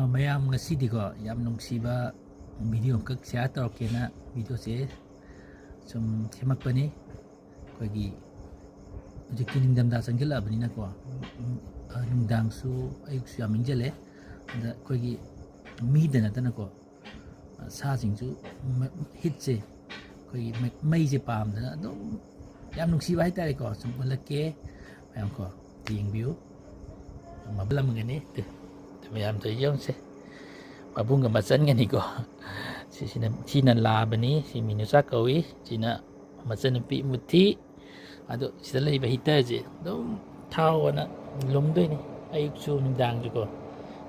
ꯃꯌꯥꯝ ꯉꯁꯤꯗꯤꯀꯣ ꯌꯥꯝ ꯅꯨꯡꯁꯤꯕ ꯚꯤꯗꯤꯑꯣ ꯑꯃꯈꯛ ꯁꯤꯌꯥꯔ ꯇꯧꯔꯛꯀꯦꯅ ꯚꯤꯗꯤꯑꯣꯁꯦ ꯁꯨꯝ ꯁꯦꯝꯃꯛꯄꯅꯤ. ꯑꯩꯈꯣꯏꯒꯤ ꯍꯧꯖꯤꯛꯇꯤ ꯅꯤꯡꯊꯝꯊꯥ ꯆꯪꯁꯤꯜꯂꯛꯑꯕꯅꯤꯅꯀꯣ, ꯅꯨꯡꯗꯥꯡꯁꯨ ꯑꯌꯨꯛꯁꯨ ꯌꯥꯝ ꯏꯪꯁꯤꯜꯂꯦ. ꯑꯗ ꯑꯩꯈꯣꯏꯒꯤ ꯃꯤꯗ ꯅꯠꯇꯅꯀꯣ ꯁꯥꯁꯤꯡꯁꯨ ꯍꯤꯠꯁꯦ ꯑꯩꯈꯣꯏꯒꯤ ꯃꯩꯁꯦ ꯄꯥꯝꯗꯅ ꯑꯗꯨꯝ ꯌꯥꯝ ꯅꯨꯡꯁꯤꯕ ꯍꯥꯏꯇꯥꯔꯦꯀꯣ. ꯁꯨꯝ ꯎꯠꯂꯛꯀꯦ ꯃꯌꯥꯝꯀꯣ, ꯌꯦꯡꯕꯤꯌꯨ. ꯃꯕꯜꯂꯝꯒꯅꯤ ꯃꯌꯥꯝ ꯇꯧ ꯌꯦꯡꯁꯦ. ꯃꯕꯨꯡꯒ ꯃꯆꯟꯒꯅꯤꯀꯣ. ꯁꯤꯅ ꯂꯥꯕꯅꯤ, ꯁꯤ ꯃꯤꯅꯨꯆꯥ ꯀꯧꯏ, ꯁꯤꯅ ꯃꯆꯟꯅꯨꯄꯤ ꯃꯨꯊꯤ. ꯑꯗꯣ ꯁꯤꯗ ꯂꯩꯕ ꯍꯤꯇꯔꯁꯦ ꯑꯗꯨꯝ ꯊꯥꯎꯑꯅ ꯂꯨꯝꯗꯣꯏꯅꯤ, ꯑꯌꯨꯛꯁꯨ ꯅꯨꯡꯗꯥꯡꯁꯨꯀꯣ.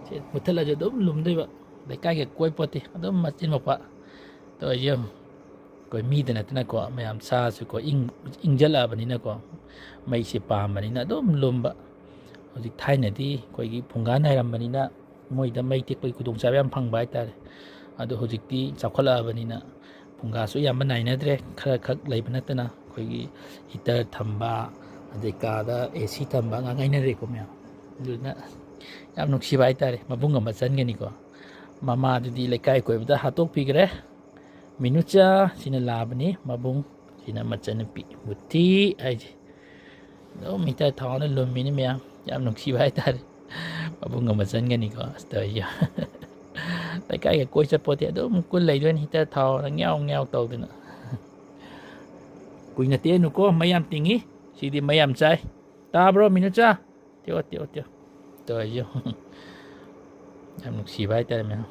ꯁꯤ ꯃꯨꯠꯊꯠꯂꯁꯨ ꯑꯗꯨꯝ ꯂꯨꯝꯗꯣꯏꯕ, ꯂꯩꯀꯥꯏꯒ ꯀꯣꯏ ꯄꯣꯠꯇꯦ, ꯑꯗꯨꯝ ꯃꯆꯤꯟ ꯃꯧꯄꯥ ꯇꯧꯔ ꯌꯦꯡꯉꯨ. ꯑꯩꯈꯣই ꯃꯤꯗ ꯅꯠꯇꯅꯀꯣ ꯃꯌꯥꯝ ꯁꯥꯁꯨꯀꯣ ꯏꯪꯖꯜꯂꯛꯑꯕꯅꯤꯅꯀꯣ ꯃꯩꯁꯦ ꯄꯥꯝꯕꯅꯤꯅ ꯑꯗꯨꯝ ꯂꯨꯝꯕ. ꯍꯧꯖꯤꯛ ꯊꯥꯏꯅꯗꯤ ꯑꯩꯈꯣꯏꯒꯤ ꯐꯨꯡꯒꯥ ꯅꯥꯏꯔꯝꯕꯅꯤꯅ ꯃꯣꯏꯗ ꯃꯩ ꯇꯦꯛꯄꯒꯤ ꯈꯨꯗꯣꯡꯆꯥꯕ ꯌꯥꯝ ꯐꯪꯕ ꯍꯥꯏꯇꯥꯔꯦ. ꯑꯗꯣ ꯍꯧꯖꯤꯛꯇꯤ ꯆꯥꯎꯈꯠꯂꯛꯑꯕꯅꯤꯅ ꯐꯨꯡꯒꯥꯁꯨ ꯌꯥꯝꯕ ꯅꯥꯏꯅꯗ꯭ꯔꯦ, ꯈꯔ ꯈꯛ ꯂꯩꯕ ꯅꯠꯇꯅ ꯑꯩꯈꯣꯏꯒꯤ ꯍꯤꯇꯔ ꯊꯝꯕ, ꯑꯗꯩ ꯀꯥꯗ AC ꯊꯝꯕ ꯉꯥꯏꯅꯔꯦꯀꯣ ꯃꯌꯥꯝ. ꯑꯗꯨꯅ ꯌꯥꯝ ꯅꯨꯡꯁꯤꯕ ꯍꯥꯏꯇꯥꯔꯦ. ꯃꯕꯨꯡ ꯑꯃ ꯆꯟꯒꯅꯤꯀꯣ, ꯃꯃꯥꯗꯨꯗꯤ ꯂꯩꯀꯥꯏ ꯀꯣꯏꯕꯗ ꯍꯥꯠꯇꯣꯛꯄꯤꯈ꯭ꯔꯦ. ꯃꯤꯅꯨꯆꯥ ꯁꯤꯅ ꯂꯥꯕꯅꯤ, ꯃꯕꯨꯡ ꯁꯤꯅ ꯃꯆꯟꯅꯨꯄꯤ ꯃꯨꯊꯤ ꯍꯥꯏꯁꯦ. ꯑꯗꯨꯝ ꯍꯤꯇꯔ ꯊꯥꯎꯅ ꯂꯨꯝꯃꯤꯅꯤ ꯃꯌꯥꯝ. ꯌꯥꯝ ꯅꯨꯡꯁꯤꯕ ꯍꯥꯏꯇꯥꯔꯦ. ꯃꯕꯨꯡ ꯑꯃ ꯆꯟꯒꯅꯤꯀꯣ. ꯑꯁ ꯂꯩꯀꯥꯏꯒ ꯀꯣꯏ ꯆꯠꯄꯣꯠꯇꯦ, ꯑꯗꯨꯝ ꯀꯨꯜ ꯂꯩꯗꯣꯏꯅꯤ ꯍꯤꯇꯔ ꯊꯥꯎꯅ ꯉ꯭ꯌꯥꯎ ꯉ꯭ꯌꯥꯎ ꯇꯧꯗꯅ. ꯀꯨꯏꯅ ꯇꯦꯛꯑꯅꯨꯀꯣ, ꯃꯩ ꯌꯥꯝ ꯇꯤꯡꯉꯤ. ꯁꯤꯗꯤ ꯃꯩ ꯌꯥꯝ ꯆꯥꯏ. ꯇꯥꯕ꯭ꯔꯣ ꯃꯤꯅꯨꯆꯥ? ꯇꯦꯛꯑꯣ ꯇꯦꯛꯑꯣ ꯇꯦꯛꯑꯣ ꯇꯧꯔꯤꯁꯦ. ꯌꯥꯝ ꯅꯨꯡꯁꯤꯕ ꯍꯥꯏꯇꯥꯔꯦ ꯃꯌꯥꯝ.